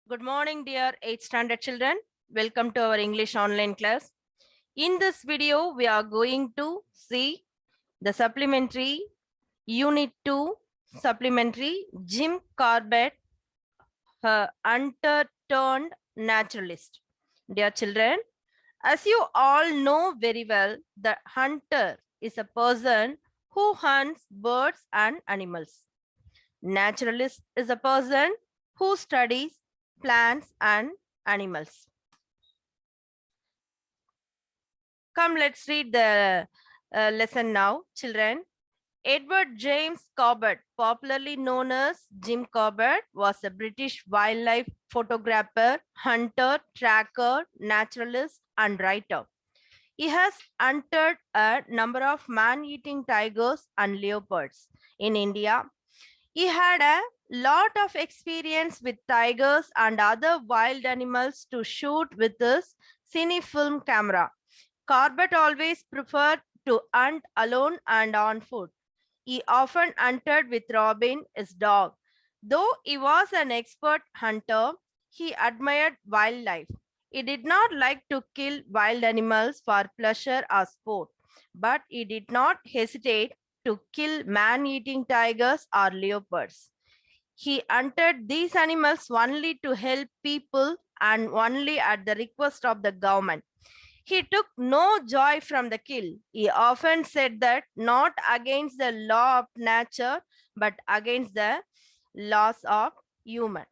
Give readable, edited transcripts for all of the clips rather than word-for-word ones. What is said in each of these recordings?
Good morning, dear 8th standard children. Welcome to our English online class. In this video, we are going to see the supplementary Unit 2 supplementary Jim Corbett, Hunter turned Naturalist. Dear children, as you all know very well, the hunter is a person who hunts birds and animals. Naturalist is a person who studies plants and animals. Come, let's read the lesson now, children. Edward James Corbett, popularly known as Jim Corbett, was a British wildlife photographer, hunter, tracker, naturalist, and writer. He has hunted a number of man-eating tigers and leopards in India. He had a lot of experience with tigers and other wild animals to shoot with his cinefilm camera. Corbett always preferred to hunt alone and on foot. He often hunted with Robin, his dog. Though he was an expert hunter, he admired wildlife. He did not like to kill wild animals for pleasure or sport, but he did not hesitate to kill man-eating tigers or leopards. He hunted these animals only to help people and only at the request of the government. He took no joy from the kill. He often said that not against the law of nature, but against the laws of human.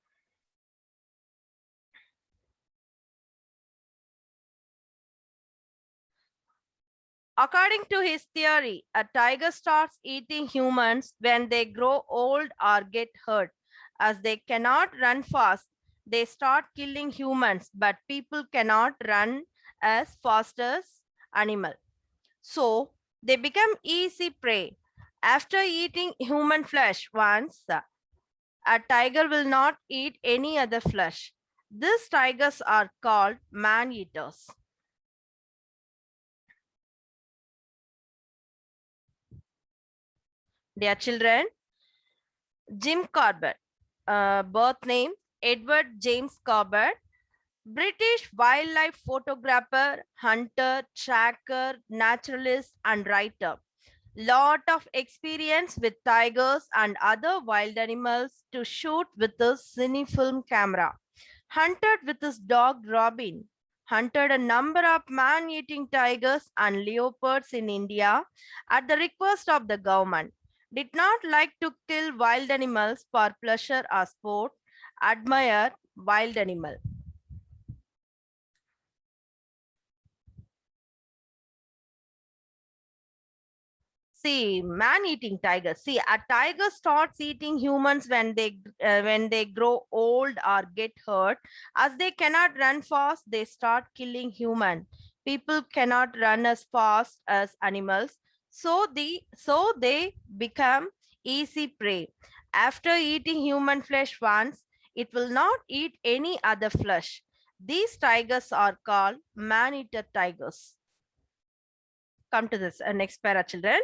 According to his theory, a tiger starts eating humans when they grow old or get hurt. As they cannot run fast, they start killing humans, but people cannot run as fast as animal. So they become easy prey. After eating human flesh once, a tiger will not eat any other flesh. These tigers are called man-eaters. Dear children, Jim Corbett, birth name Edward James Corbett, British wildlife photographer, hunter, tracker, naturalist, and writer. Lot of experience with tigers and other wild animals to shoot with his cinefilm camera. Hunted with his dog Robin. Hunted a number of man-eating tigers and leopards in India at the request of the government. Did not like to kill wild animals for pleasure or sport. Admire wild animal. See, man-eating tigers. See, a tiger starts eating humans when they grow old or get hurt. As they cannot run fast, they start killing human. People cannot run as fast as animals, so they become easy prey. After eating human flesh once, it will not eat any other flesh. These tigers are called man-eater tigers. Come to this next para, children.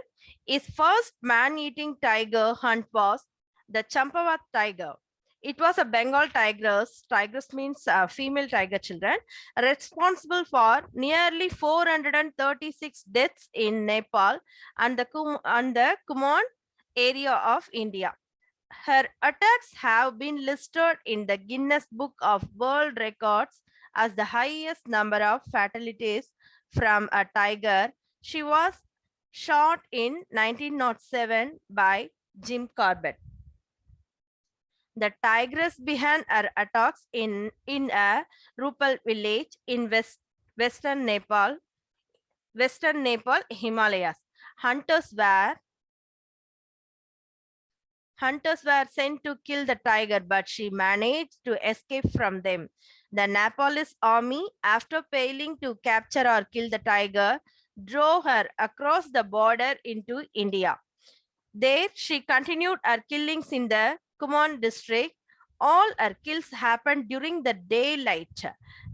His first man-eating tiger hunt was the Champavat tiger. It was a Bengal tigress. Tigress means female tiger, children, responsible for nearly 436 deaths in Nepal and the Kumaon area of India. Her attacks have been listed in the Guinness Book of World Records as the highest number of fatalities from a tiger. She was shot in 1907 by Jim Corbett. The tigress began her attacks in a Rupal village in western Nepal, Himalayas. Hunters were sent to kill the tiger, but she managed to escape from them. The Nepalese army, after failing to capture or kill the tiger, drove her across the border into India. There, she continued her killings in the Kumaon district. All her kills happened during the daylight.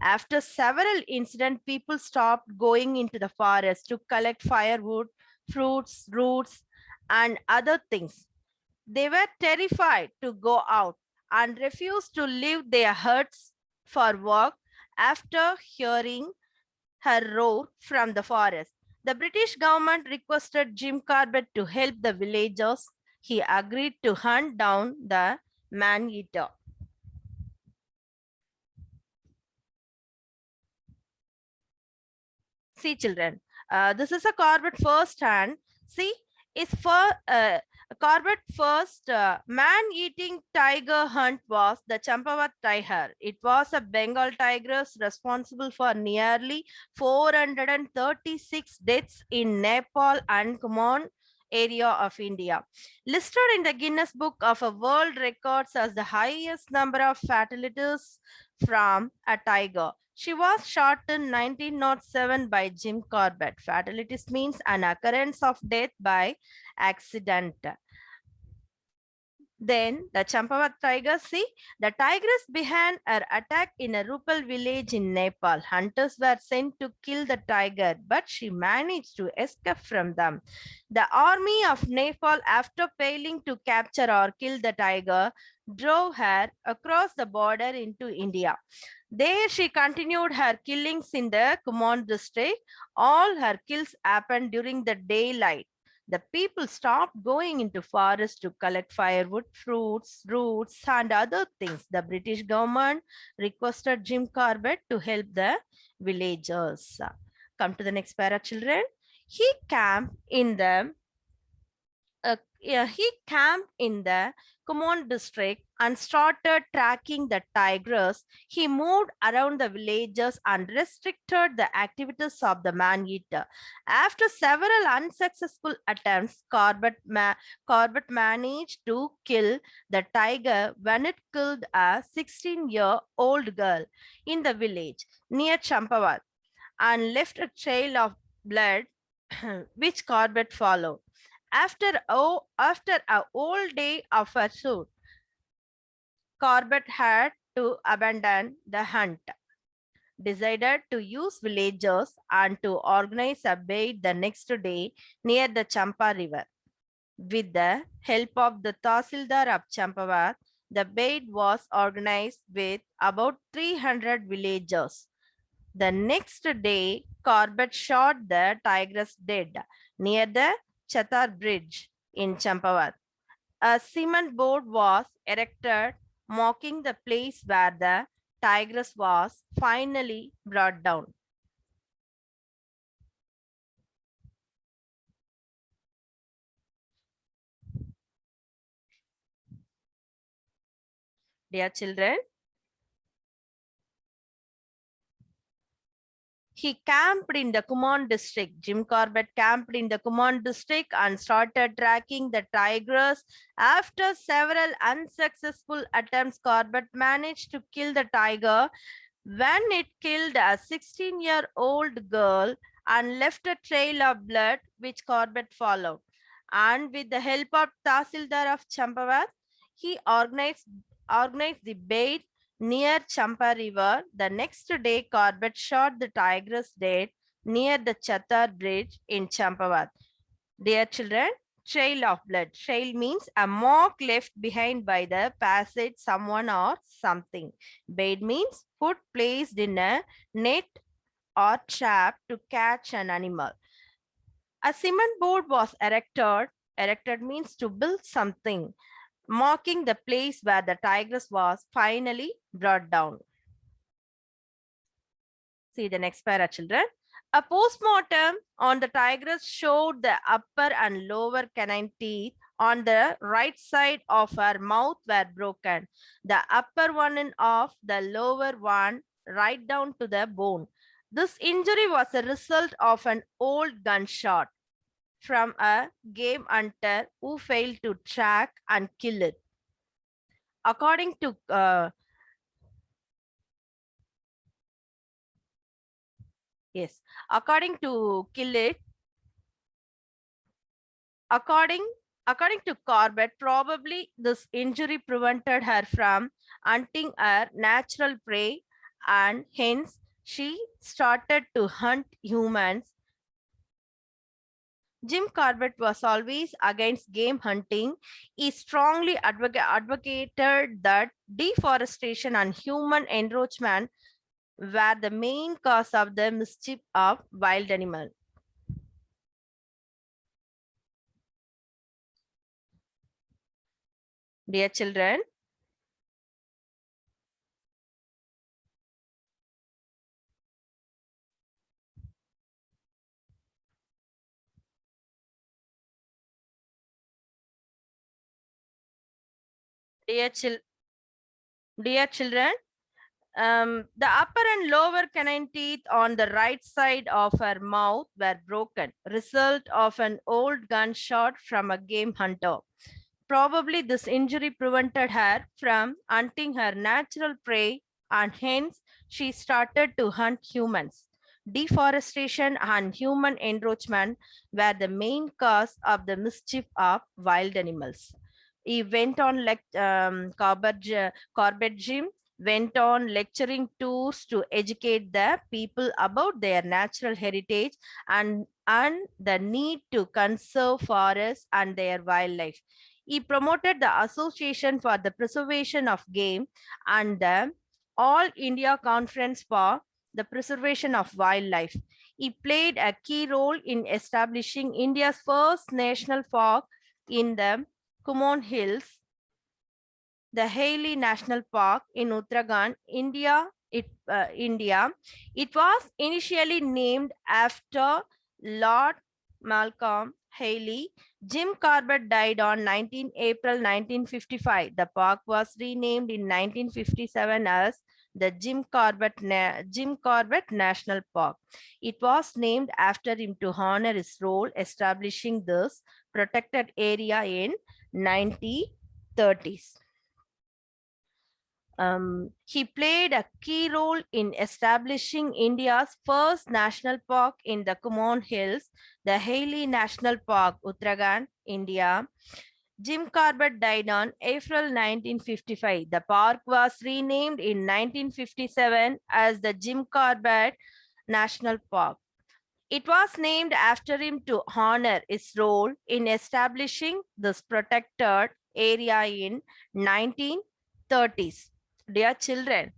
After several incidents, people stopped going into the forest to collect firewood, fruits, roots, and other things. They were terrified to go out. and refused to leave their huts for work after hearing her roar from the forest. The British government requested Jim Corbett to help the villagers. He agreed to hunt down the man-eater. See, children, this is a Corbett first hand. See, is for Corbett first man-eating tiger hunt was the Champavat tiger. It was a Bengal tigress responsible for nearly 436 deaths in Nepal and Common area of India. Listed in the Guinness Book of World Records as the highest number of fatalities from a tiger. She was shot in 1907 by Jim Corbett. Fatalities means an occurrence of death by accident. Then the Champavat tiger, see, the tigress began her attack in a Rupal village in Nepal. Hunters were sent to kill the tiger, but she managed to escape from them. The army of Nepal, after failing to capture or kill the tiger, drove her across the border into India. There she continued her killings in the Kumon district. All her kills happened during the daylight. The people stopped going into forest to collect firewood, fruits, roots, and other things. The British government requested Jim Corbett to help the villagers. Come to the next para, children. He camped in the he camped in the Kumon district and started tracking the tigress. He moved around the villages and restricted the activities of the man-eater. After several unsuccessful attempts, Corbett managed to kill the tiger when it killed a 16-year-old girl in the village near Champavat and left a trail of blood which Corbett followed. After a whole day of pursuit, Corbett had to abandon the hunt, decided to use villagers and to organize a bait the next day near the Champa River. With the help of the Tahsildar of Champavat, the bait was organized with about 300 villagers. The next day, Corbett shot the tigress dead near the Chatar Bridge in Champavat. A cement board was erected marking the place where the tigress was finally brought down. Dear children, he camped in the Kumon district. Jim Corbett camped in the Kumon district and started tracking the tigress. After several unsuccessful attempts, Corbett managed to kill the tiger when it killed a 16-year-old girl and left a trail of blood which Corbett followed. And with the help of Tahsildar of Champavat, he organized the bait near Champa River. The next day, Corbett shot the tigress dead near the Chatar Bridge in Champavat. Dear children, trail of blood. Trail means a mark left behind by the passage, someone or something. Bait means food placed in a net or trap to catch an animal. A cement board was erected. Erected means to build something, marking the place where the tigress was finally brought down. See the next para, children. A postmortem on the tigress showed the upper and lower canine teeth on the right side of her mouth were broken. The upper one of the lower one right down to the bone. This injury was a result of an old gunshot from a game hunter who failed to track and kill it. According to according to Corbett, probably this injury prevented her from hunting her natural prey, and hence she started to hunt humans Jim Corbett was always against game hunting. He strongly advocated that deforestation and human encroachment were the main cause of the mischief of wild animals. Dear children, dear, chil- dear children, the upper and lower canine teeth on the right side of her mouth were broken, result of an old gunshot from a game hunter. Probably this injury prevented her from hunting her natural prey, and hence she started to hunt humans. Deforestation and human encroachment were the main cause of the mischief of wild animals. He went on like Corbett Jim went on lecturing tours to educate the people about their natural heritage and the need to conserve forests and their wildlife. He promoted the Association for the Preservation of Game and the All India Conference for the Preservation of Wildlife. He played a key role in establishing India's first national park in the Kumon Hills, the Haley National Park in Uttarakhand, India. India. It was initially named after Lord Malcolm Haley. Jim Corbett died on 19 April 1955. The park was renamed in 1957 as the Jim Corbett National Park. It was named after him to honor his role establishing this protected area in 1930s. He played a key role in establishing India's first national park in the Kumon Hills, the Haley National Park, Uttarakhand, India. Jim Corbett died on April 1955. The park was renamed in 1957 as the Jim Corbett National Park. It was named after him to honor his role in establishing this protected area in 1930s. Dear children,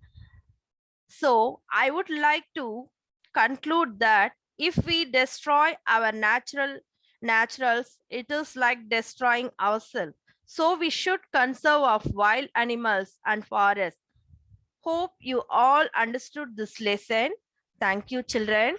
so I would like to conclude that if we destroy our naturals, it is like destroying ourselves. So we should conserve of wild animals and forests. Hope you all understood this lesson. Thank you, children.